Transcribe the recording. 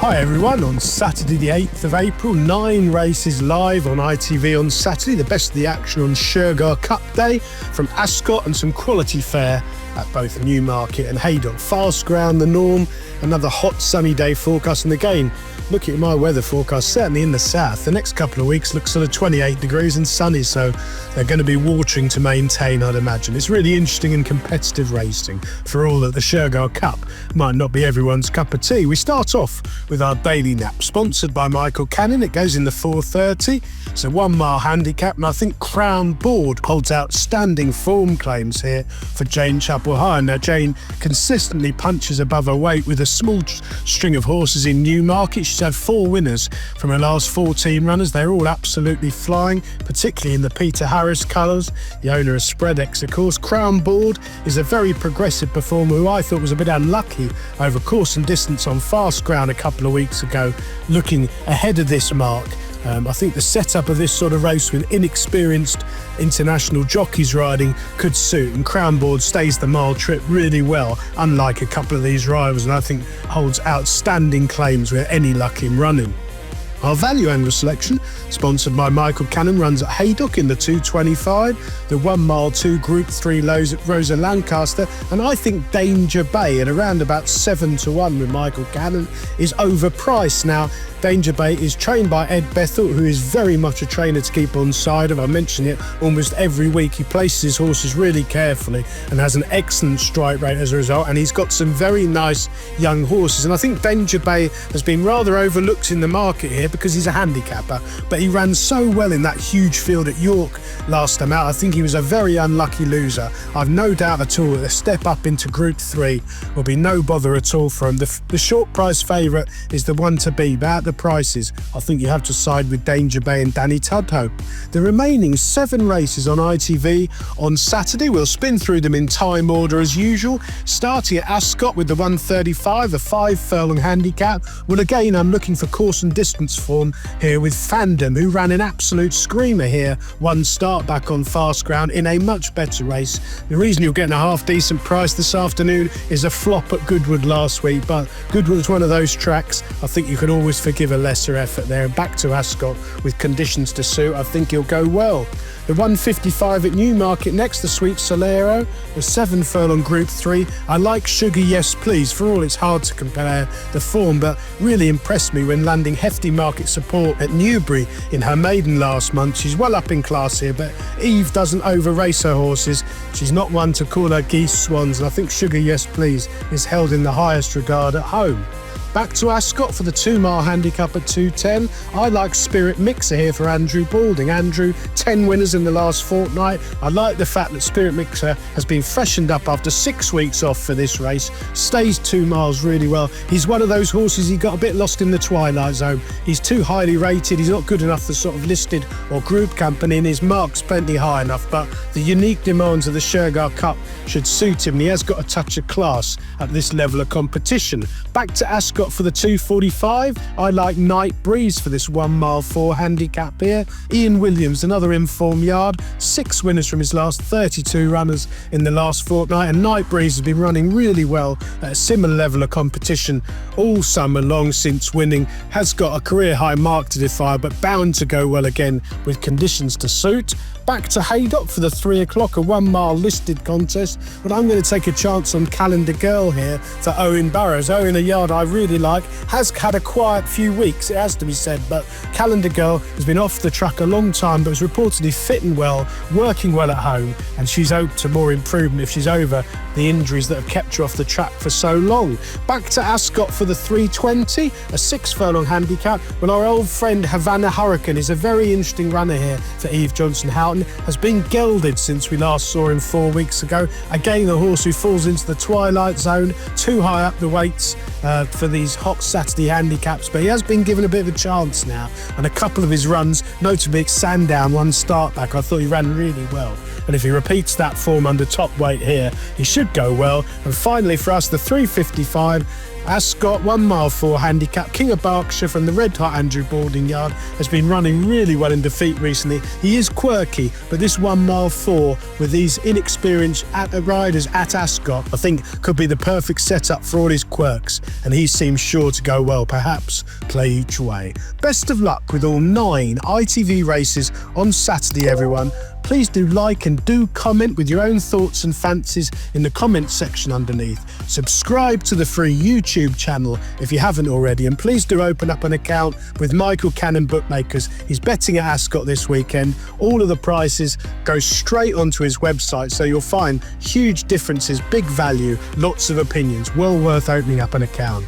Hi everyone, on Saturday the 8th of April, 9 races live on ITV on Saturday, the best of the action on Shergar Cup Day from Ascot and some quality fare at both Newmarket and Haydock. Fast ground the norm, another hot sunny day forecast, and again, looking at my weather forecast, certainly in the south, the next couple of weeks look sort of 28 degrees and sunny, so they're going to be watering to maintain, I'd imagine. It's really interesting and competitive racing for all that the Shergar Cup might not be everyone's cup of tea. We start off with our daily nap, sponsored by Michael Cannon. It goes in the 4:30. It's a 1 mile handicap, and I think Crown Board holds outstanding form claims here for Jane Chapel-High. Now, Jane consistently punches above her weight with a small string of horses in Newmarket. She's had 4 winners from her last 14 runners. They're all absolutely flying, particularly in the Peter Harris colours. The owner of Spreadex, of course. Crown Board is a very progressive performer who I thought was a bit unlucky over course and distance on fast ground a couple of weeks ago, looking ahead of this mark. I think the setup of this sort of race with inexperienced international jockeys riding could suit, and Crown Board stays the mile trip really well, unlike a couple of these rivals, and I think holds outstanding claims with any luck in running. Our value angle selection, sponsored by Michael Cannon, runs at Haydock in the 2:25, the 1 mile 2 Group 3 lows at Rosa Lancaster, and I think Danger Bay at around about 7-1 with Michael Cannon is overpriced. Now, Danger Bay is trained by Ed Bethel, who is very much a trainer to keep on side of. I mention it almost every week. He places his horses really carefully and has an excellent strike rate as a result, and he's got some very nice young horses. And I think Danger Bay has been rather overlooked in the market here because he's a handicapper, but he ran so well in that huge field at York last time out. I think he was a very unlucky loser. I've no doubt at all that the step up into Group 3 will be no bother at all for him. The short price favourite is the one to be, but at the prices, I think you have to side with Danger Bay and Danny Tudhope. The remaining 7 races on ITV on Saturday, we'll spin through them in time order as usual, starting at Ascot with the 135, a 5 furlong handicap. Well, again, I'm looking for course and distance form here with Fandom, who ran an absolute screamer here, one start back on fast ground in a much better race. The reason you're getting a half decent price this afternoon is a flop at Goodwood last week, but Goodwood's one of those tracks I think you can always forgive a lesser effort there. Back to Ascot with conditions to suit, I think he'll go well. The 155 at Newmarket next, the Sweet Solero, the 7 furlong Group 3. I like Sugar Yes Please. For all it's hard to compare the form, but really impressed me when landing hefty market support at Newbury in her maiden last month. She's well up in class here, but Eve doesn't over-race her horses. She's not one to call her geese swans, and I think Sugar Yes Please is held in the highest regard at home. Back to Ascot for the 2 mile handicap at 2:10. I like Spirit Mixer here for Andrew Balding. Andrew, 10 winners in the last fortnight. I like the fact that Spirit Mixer has been freshened up after 6 weeks off for this race. Stays 2 miles really well. He's one of those horses, he got a bit lost in the twilight zone. He's too highly rated. He's not good enough for sort of listed or group company, and his mark's plenty high enough, but the unique demands of the Shergar Cup should suit him, and he has got a touch of class at this level of competition. Back to Ascot for the 2:45. I like Night Breeze for this 1 mile 4 handicap here. Ian Williams, another informed yard, 6 winners from his last 32 runners in the last fortnight, and Night Breeze has been running really well at a similar level of competition all summer long since winning. Has got a career high mark to defy, but bound to go well again with conditions to suit. Back to Haydock for the 3 o'clock, a 1 mile listed contest, but I'm going to take a chance on Calendar Girl here for Owen Burrows. Owen, a yard I really like, has had a quiet few weeks, it has to be said, but Calendar Girl has been off the track a long time, but was reportedly fit and well, working well at home, and she's hoped to more improvement if she's over the injuries that have kept her off the track for so long. Back to Ascot for the 3:20, a 6 furlong handicap. Well, our old friend Havana Hurricane is a very interesting runner here for Eve Johnson-Houghton, has been gelded since we last saw him 4 weeks ago. Again, a horse who falls into the twilight zone, too high up the weights for these hot Saturday handicaps, but he has been given a bit of a chance now, and a couple of his runs, notably at Sandown, one start back, I thought he ran really well, and if he repeats that form under top weight here, he should go well. And finally for us, the 3:55, Ascot, 1 mile 4 handicap. King of Berkshire from the Red Hot Andrew Boarding Yard has been running really well in defeat recently. He is quirky, but this 1 mile 4 with these inexperienced riders at Ascot, I think could be the perfect setup for all his quirks, and he seems sure to go well, perhaps play each way. Best of luck with all 9 ITV races on Saturday, everyone. Please do like and do comment with your own thoughts and fancies in the comments section underneath. Subscribe to the free YouTube channel if you haven't already, and please do open up an account with Michael Cannon Bookmakers. He's betting at Ascot this weekend. All of the prices go straight onto his website, so you'll find huge differences, big value, lots of opinions. Well worth opening up an account.